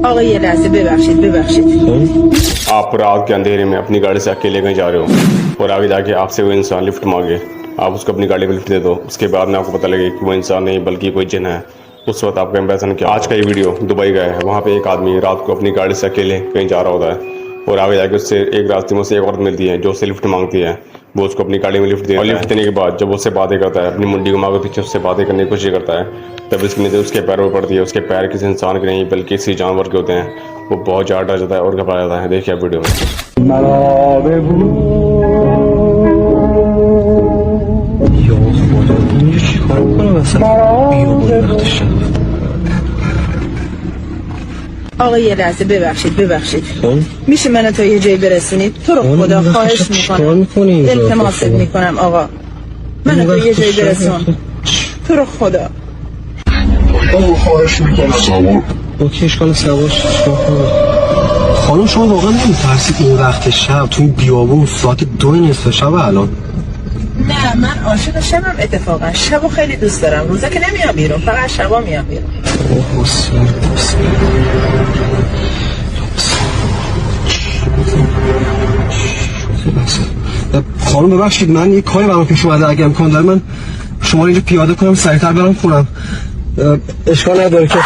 آقا یه لحظه ببخشید आप रात के अंधेरे में अपनी गाड़ी से अकेले कहीं जा रहे हो और आगे जाके आपसे वो इंसान लिफ्ट मांगे, आप उसको अपनी गाड़ी में लिफ्ट दे दो। उसके बाद में आपको पता लगे कि वो इंसान नहीं बल्कि कोई जिन है। उस वक्त आपका इंप्रेशन क्या? आज का ये वीडियो दुबई का है। वहाँ पे एक आदमी रात को अपनी गाड़ी से अकेले कहीं जा रहा होता है और आगे जाके उससे एक रास्ते में उससे एक औरत मिलती है जो उससे लिफ्ट मांगती है। वो उसको अपनी गाड़ी में लिफ्ट देता है और लिफ्ट देने के बाद जब उससे बातें करता है, अपनी मुंडी घुमा के पीछे उससे बातें करने की कोशिश करता है, तब इसकी नजर उसके पैरों पर पड़ती है। उसके पैर किसी इंसान के नहीं बल्कि किसी जानवर के होते हैं। वो बहुत ज़्यादा डर जाता है और घबरा जाता है। देखिए आप वीडियो में। آقا یه لحظه ببخشید میشه منو تا یه جایی برسونید؟ تو رو خدا خواهش میکنم، التماست میکنم آقا منو تا یه جایی برسون، تو رو خدا. خواهش میکنم سوار اوکی اشکال سوار خانم شما واقعا نمیترسید این وقت شب تو این بیابون ساعت 2 نصف شب الان؟ نه من عاشق شبم اتفاقا، شبو خیلی دوست دارم، روزا که نمیام بیرون، فقط شبا میام بیرون. خانم ببخشید من یه کاری برام پیش اومده، اگه امکان داره من شما رو اینجا پیاده کنم سریعتر برم خونم. اشکال نداره که